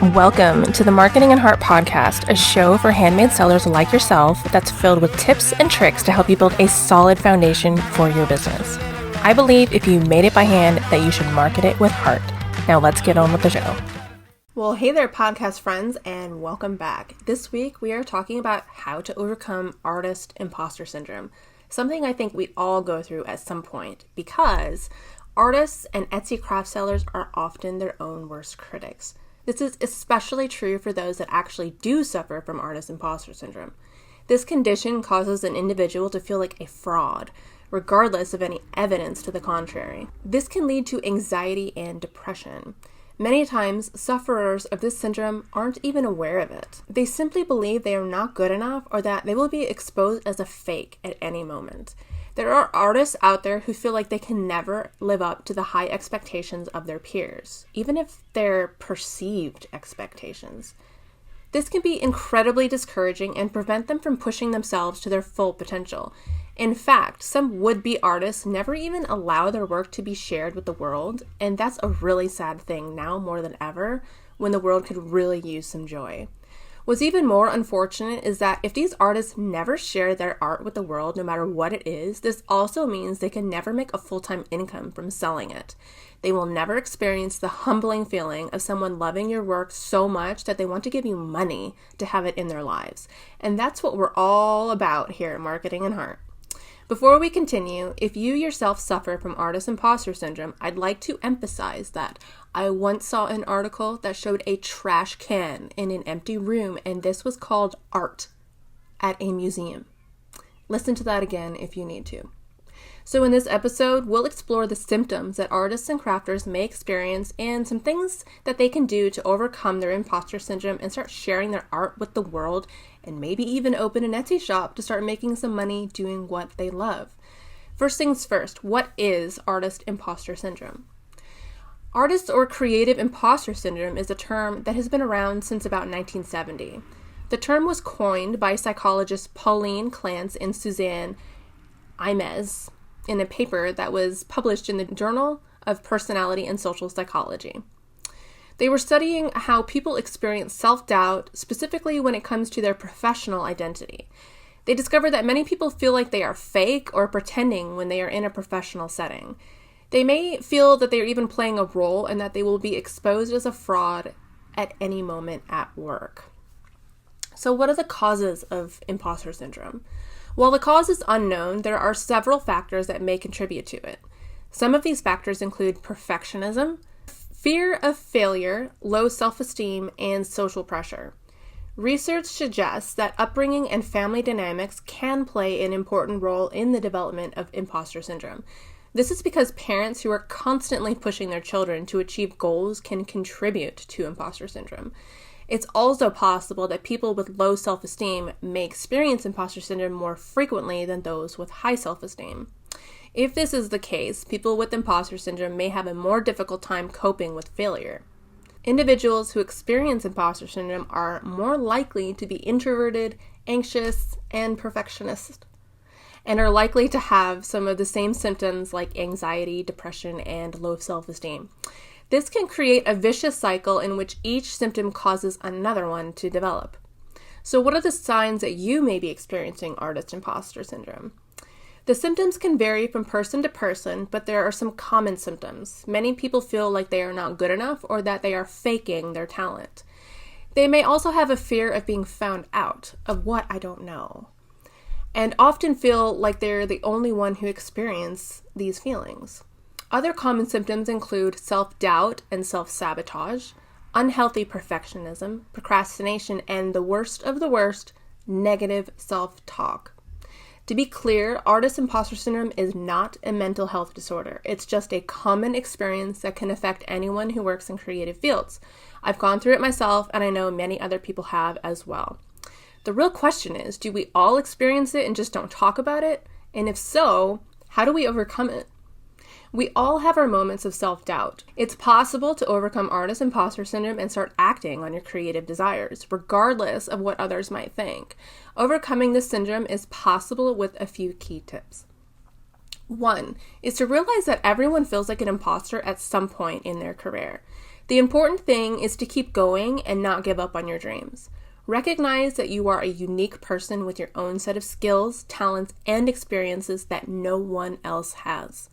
Welcome to the Marketing and Heart Podcast, a show for handmade sellers like yourself that's filled with tips and tricks to help you build a solid foundation for your business. I believe if you made it by hand that you should market it with heart. Now let's get on with the show. Well, hey there, podcast friends, and welcome back. This week we are talking about how to overcome artist imposter syndrome, something I think we all go through at some point because artists and Etsy craft sellers are often their own worst critics. This is especially true for those that actually do suffer from artist imposter syndrome. This condition causes an individual to feel like a fraud, regardless of any evidence to the contrary. This can lead to anxiety and depression. Many times, sufferers of this syndrome aren't even aware of it. They simply believe they are not good enough or that they will be exposed as a fake at any moment. There are artists out there who feel like they can never live up to the high expectations of their peers, even if they're perceived expectations. This can be incredibly discouraging and prevent them from pushing themselves to their full potential. In fact, some would-be artists never even allow their work to be shared with the world, and that's a really sad thing now more than ever, when the world could really use some joy. What's even more unfortunate is that if these artists never share their art with the world, no matter what it is, this also means they can never make a full-time income from selling it. They will never experience the humbling feeling of someone loving your work so much that they want to give you money to have it in their lives. And that's what we're all about here at Marketing and Heart. Before we continue, if you yourself suffer from artist imposter syndrome, I'd like to emphasize that I once saw an article that showed a trash can in an empty room, and this was called art at a museum. Listen to that again if you need to. So in this episode, we'll explore the symptoms that artists and crafters may experience and some things that they can do to overcome their imposter syndrome and start sharing their art with the world, and maybe even open an Etsy shop to start making some money doing what they love. First things first, what is artist imposter syndrome? Artist or creative imposter syndrome is a term that has been around since about 1970. The term was coined by psychologists Pauline Clance and Suzanne Imes in a paper that was published in the Journal of Personality and Social Psychology. They were studying how people experience self-doubt, specifically when it comes to their professional identity. They discovered that many people feel like they are fake or pretending when they are in a professional setting. They may feel that they are even playing a role and that they will be exposed as a fraud at any moment at work. So what are the causes of imposter syndrome? While the cause is unknown, there are several factors that may contribute to it. Some of these factors include perfectionism, fear of failure, low self-esteem, and social pressure. Research suggests that upbringing and family dynamics can play an important role in the development of imposter syndrome. This is because parents who are constantly pushing their children to achieve goals can contribute to imposter syndrome. It's also possible that people with low self-esteem may experience imposter syndrome more frequently than those with high self-esteem. If this is the case, people with imposter syndrome may have a more difficult time coping with failure. Individuals who experience imposter syndrome are more likely to be introverted, anxious, and perfectionist, and are likely to have some of the same symptoms like anxiety, depression, and low self-esteem. This can create a vicious cycle in which each symptom causes another one to develop. So what are the signs that you may be experiencing artist imposter syndrome? The symptoms can vary from person to person, but there are some common symptoms. Many people feel like they are not good enough or that they are faking their talent. They may also have a fear of being found out, of what I don't know, and often feel like they're the only one who experience these feelings. Other common symptoms include self-doubt and self-sabotage, unhealthy perfectionism, procrastination, and the worst of the worst, negative self-talk. To be clear, artist imposter syndrome is not a mental health disorder. It's just a common experience that can affect anyone who works in creative fields. I've gone through it myself, and I know many other people have as well. The real question is, do we all experience it and just don't talk about it? And if so, how do we overcome it? We all have our moments of self-doubt. It's possible to overcome artist imposter syndrome and start acting on your creative desires, regardless of what others might think. Overcoming this syndrome is possible with a few key tips. One is to realize that everyone feels like an imposter at some point in their career. The important thing is to keep going and not give up on your dreams. Recognize that you are a unique person with your own set of skills, talents, and experiences that no one else has.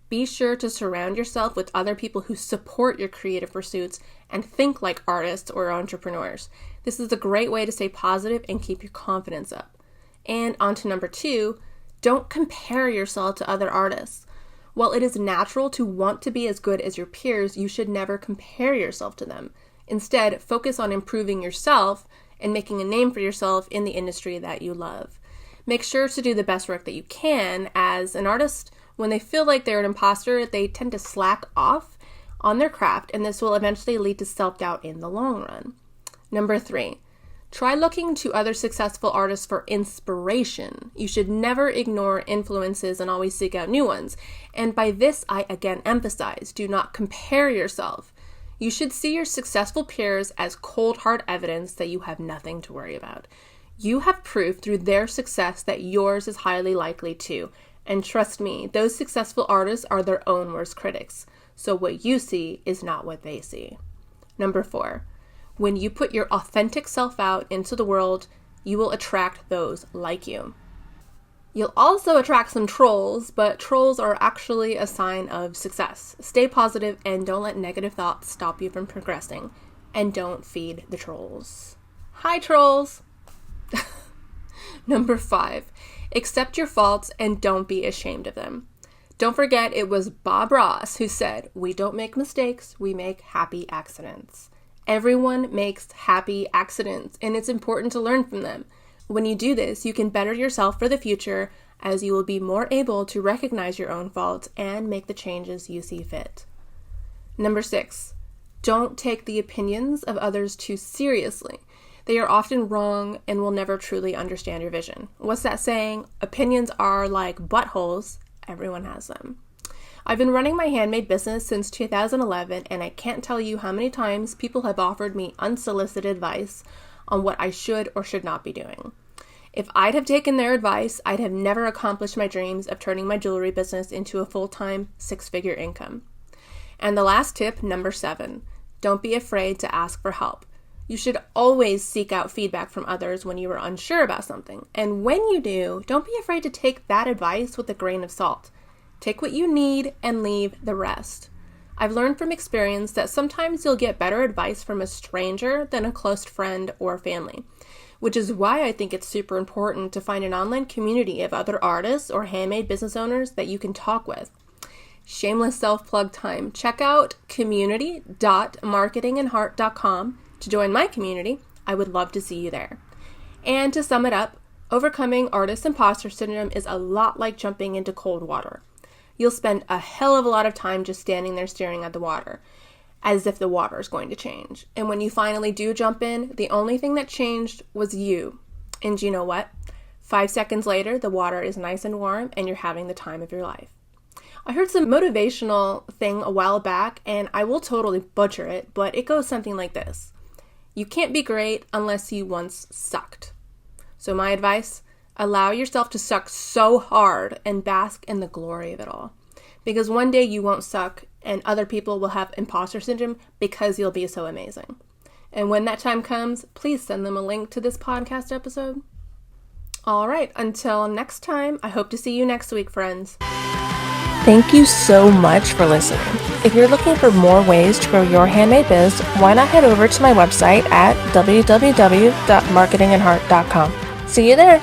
Be sure to surround yourself with other people who support your creative pursuits and think like artists or entrepreneurs. This is a great way to stay positive and keep your confidence up. And on to number 2, don't compare yourself to other artists. While it is natural to want to be as good as your peers, you should never compare yourself to them. Instead, focus on improving yourself and making a name for yourself in the industry that you love. Make sure to do the best work that you can. As an artist, when they feel like they're an imposter, they tend to slack off on their craft, and this will eventually lead to self-doubt in the long run. Number 3, try looking to other successful artists for inspiration. You should never ignore influences and always seek out new ones. And by this, I again emphasize, do not compare yourself. You should see your successful peers as cold hard evidence that you have nothing to worry about. You have proof through their success that yours is highly likely too. And trust me, those successful artists are their own worst critics. So what you see is not what they see. Number 4, when you put your authentic self out into the world, you will attract those like you. You'll also attract some trolls, but trolls are actually a sign of success. Stay positive and don't let negative thoughts stop you from progressing. And don't feed the trolls. Hi, trolls! Number 5, accept your faults and don't be ashamed of them. Don't forget it was Bob Ross who said, "We don't make mistakes, we make happy accidents." Everyone makes happy accidents, and it's important to learn from them. When you do this, you can better yourself for the future, as you will be more able to recognize your own faults and make the changes you see fit. Number 6, don't take the opinions of others too seriously. They are often wrong and will never truly understand your vision. What's that saying? Opinions are like buttholes. Everyone has them. I've been running my handmade business since 2011, and I can't tell you how many times people have offered me unsolicited advice on what I should or should not be doing. If I'd have taken their advice, I'd have never accomplished my dreams of turning my jewelry business into a full-time 6-figure income. And the last tip, number 7, don't be afraid to ask for help. You should always seek out feedback from others when you are unsure about something. And when you do, don't be afraid to take that advice with a grain of salt. Take what you need and leave the rest. I've learned from experience that sometimes you'll get better advice from a stranger than a close friend or family, which is why I think it's super important to find an online community of other artists or handmade business owners that you can talk with. Shameless self-plug time. Check out community.marketingandheart.com to join my community. I would love to see you there. And to sum it up, overcoming artist imposter syndrome is a lot like jumping into cold water. You'll spend a hell of a lot of time just standing there staring at the water, as if the water is going to change. And when you finally do jump in, the only thing that changed was you. And you know what? 5 seconds later, the water is nice and warm, and you're having the time of your life. I heard some motivational thing a while back, and I will totally butcher it, but it goes something like this. You can't be great unless you once sucked. So my advice, allow yourself to suck so hard and bask in the glory of it all. Because one day you won't suck and other people will have imposter syndrome because you'll be so amazing. And when that time comes, please send them a link to this podcast episode. All right, until next time, I hope to see you next week, friends. Thank you so much for listening. If you're looking for more ways to grow your handmade biz, why not head over to my website at www.marketingandheart.com. See you there.